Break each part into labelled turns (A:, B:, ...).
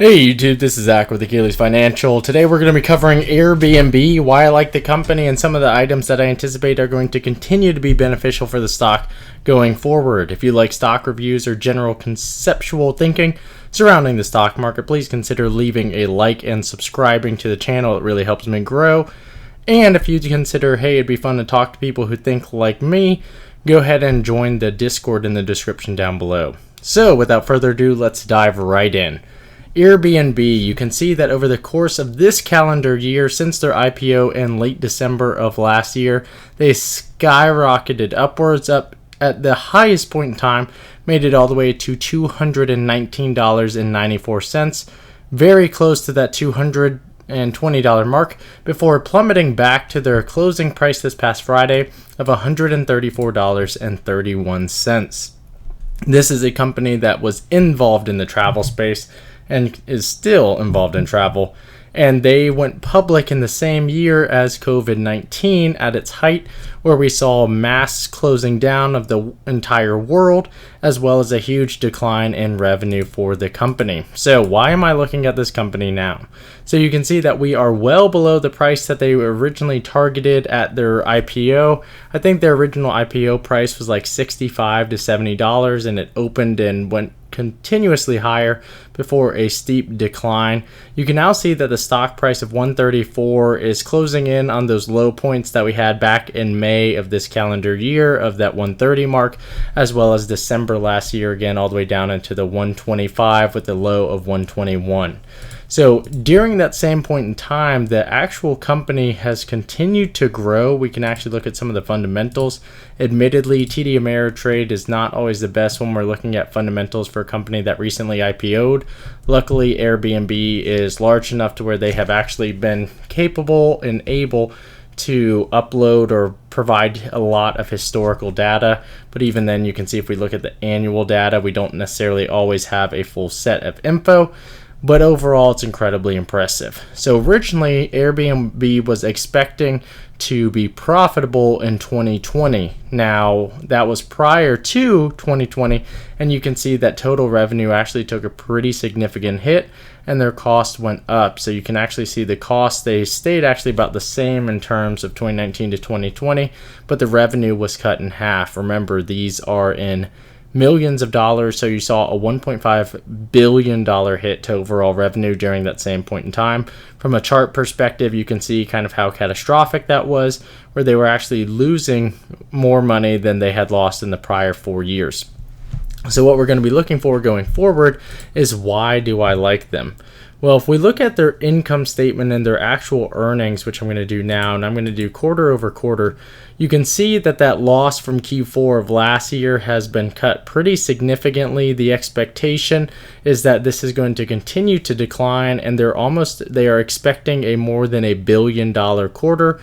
A: Hey YouTube, this is Zach with Achilles Financial. Today we're going to be covering AirBNB, why I like the company, and some of the items that I anticipate are going to continue to be beneficial for the stock going forward. If you like stock reviews or general conceptual thinking surrounding the stock market, please consider leaving a like and subscribing to the channel. It really helps me grow. And if you consider, hey, it'd be fun to talk to people who think like me, go ahead and join the Discord in the description down below. So without further ado, let's dive right in. AirBNB, you can see that over the course of this calendar year, since their IPO in late December of last year, they skyrocketed upwards, up at the highest point in time, made it all the way to $219.94, very close to that $220 mark, before plummeting back to their closing price this past Friday of $134.31. This is a company that was involved in the travel space and is still involved in travel, and they went public in the same year as COVID-19 at its height, where we saw mass closing down of the entire world, as well as a huge decline in revenue for the company. So why am I looking at this company now? So you can see that we are well below the price that they originally targeted at their IPO. I think their original IPO price was like $65 to $70, and it opened and went continuously higher before a steep decline. You can now see that the stock price of 134 is closing in on those low points that we had back in May of this calendar year of that 130 mark, as well as December last year, again all the way down into the 125 with the low of 121. So during that same point in time, the actual company has continued to grow. We can actually look at some of the fundamentals. Admittedly, TD Ameritrade is not always the best when we're looking at fundamentals for a company that recently IPO'd. Luckily, AirBNB is large enough to where they have actually been capable and able to upload or provide a lot of historical data. But even then, you can see if we look at the annual data, we don't necessarily always have a full set of info. But overall, it's incredibly impressive. So originally, AirBNB was expecting to be profitable in 2020. Now, that was prior to 2020, and you can see that total revenue actually took a pretty significant hit, and their cost went up. So you can actually see the cost, they stayed actually about the same in terms of 2019 to 2020, but the revenue was cut in half. Remember, these are in millions of dollars, so you saw a $1.5 billion hit to overall revenue during that same point in time. From a chart perspective, you can see kind of how catastrophic that was, where they were actually losing more money than they had lost in the prior 4 years. So what we're going to be looking for going forward is, why do I like them? Well, if we look at their income statement and their actual earnings, which I'm going to do now, and I'm going to do quarter over quarter, you can see that that loss from Q4 of last year has been cut pretty significantly. The expectation is that this is going to continue to decline, and they are expecting a more than $1 billion quarter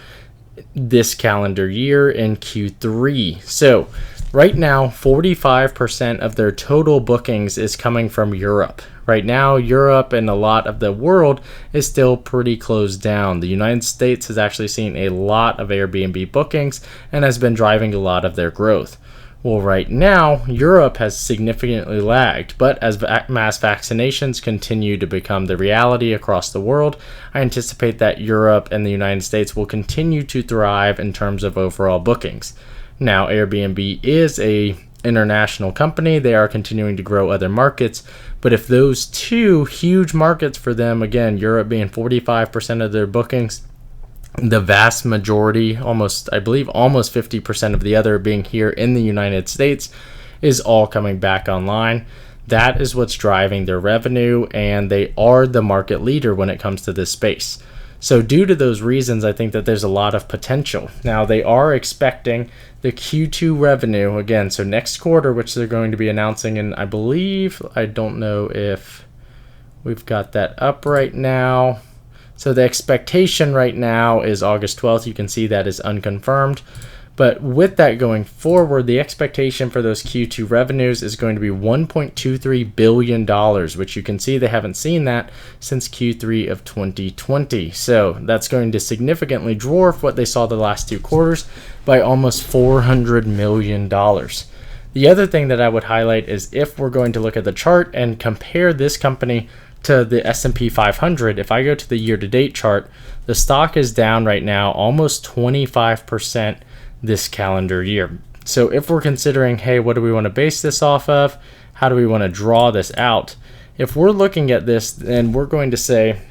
A: this calendar year in Q3. So right now, 45% of their total bookings is coming from Europe. Right now, Europe and a lot of the world is still pretty closed down. The United States has actually seen a lot of AirBNB bookings and has been driving a lot of their growth. Well, right now, Europe has significantly lagged, but as mass vaccinations continue to become the reality across the world, I anticipate that Europe and the United States will continue to thrive in terms of overall bookings. Now, AirBNB is a international company. They are continuing to grow other markets, but if those two huge markets for them, again, Europe being 45% of their bookings, the vast majority, I believe almost 50% of the other being here in the United States, is all coming back online. That is what's driving their revenue, and they are the market leader when it comes to this space. So due to those reasons, I think that there's a lot of potential. Now, they are expecting the Q2 revenue, again, so next quarter, which they're going to be announcing, and I believe, I don't know if we've got that up right now. So the expectation right now is August 12th. You can see that is unconfirmed. But with that going forward, the expectation for those Q2 revenues is going to be $1.23 billion, which you can see they haven't seen that since Q3 of 2020. So that's going to significantly dwarf what they saw the last 2 quarters by almost $400 million. The other thing that I would highlight is if we're going to look at the chart and compare this company to the S&P 500, if I go to the year-to-date chart, the stock is down right now almost 25% this calendar year. So if we're considering, hey, what do we want to base this off of? How do we want to draw this out? If we're looking at this, then we're going to say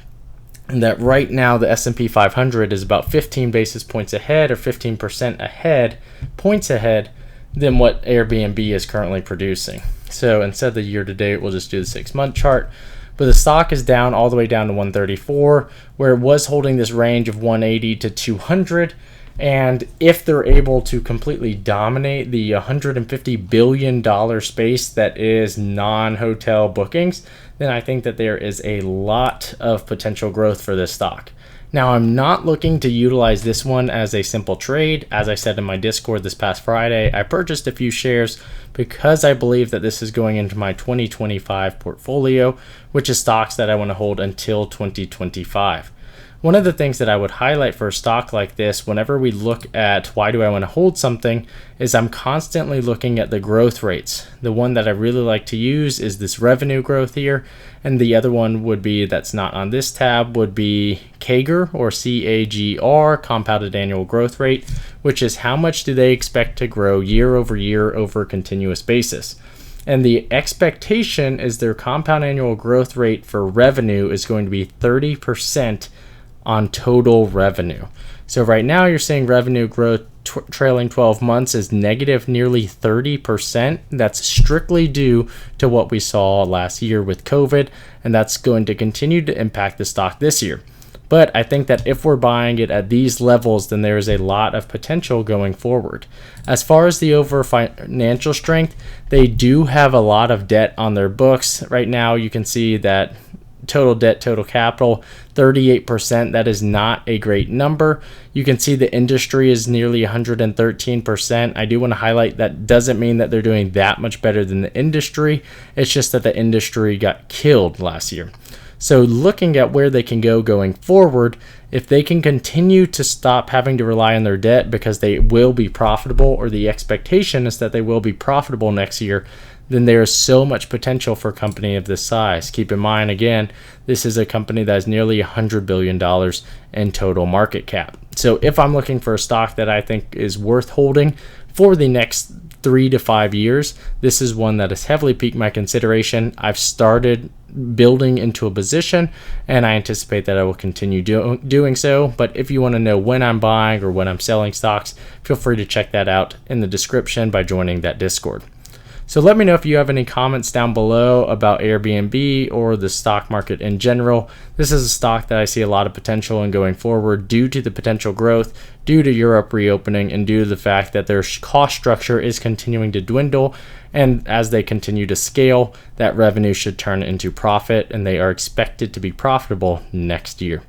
A: that right now the S&P 500 is about 15 basis points ahead, or 15% ahead, points ahead than what AirBNB is currently producing. So instead of the year to date, we'll just do the 6-month chart. But the stock is down all the way down to 134, where it was holding this range of 180 to 200. And if they're able to completely dominate the $150 billion space that is non-hotel bookings, then I think that there is a lot of potential growth for this stock. Now, I'm not looking to utilize this one as a simple trade. As I said in my Discord this past Friday, I purchased a few shares because I believe that this is going into my 2025 portfolio, which is stocks that I want to hold until 2025. One of the things that I would highlight for a stock like this, whenever we look at why do I want to hold something, is I'm constantly looking at the growth rates. The one that I really like to use is this revenue growth here, and the other one would be, that's not on this tab, would be CAGR, or CAGR, compounded annual growth rate, which is how much do they expect to grow year over year over a continuous basis. And the expectation is their compound annual growth rate for revenue is going to be 30% on total revenue. So right now you're seeing revenue growth trailing 12 months is negative nearly 30%. That's strictly due to what we saw last year with COVID, and that's going to continue to impact the stock this year. But I think that if we're buying it at these levels, then there is a lot of potential going forward. As far as the overall financial strength, they do have a lot of debt on their books. Right now you can see that total debt, total capital, 38%. That is not a great number. You can see the industry is nearly 113%. I do want to highlight that doesn't mean that they're doing that much better than the industry. It's just that the industry got killed last year. So looking at where they can go going forward, if they can continue to stop having to rely on their debt because they will be profitable, or the expectation is that they will be profitable next year, then there is so much potential for a company of this size. Keep in mind, again, this is a company that is nearly $100 billion in total market cap. So if I'm looking for a stock that I think is worth holding for the next 3 to 5 years, this is one that has heavily piqued my consideration. I've started building into a position, and I anticipate that I will continue doing so. But if you want to know when I'm buying or when I'm selling stocks, feel free to check that out in the description by joining that Discord. So let me know if you have any comments down below about AirBNB or the stock market in general. This is a stock that I see a lot of potential in going forward due to the potential growth, due to Europe reopening, and due to the fact that their cost structure is continuing to dwindle. And as they continue to scale, that revenue should turn into profit, and they are expected to be profitable next year.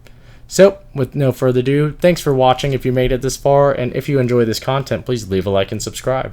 A: So with no further ado, thanks for watching if you made it this far, and if you enjoy this content, please leave a like and subscribe.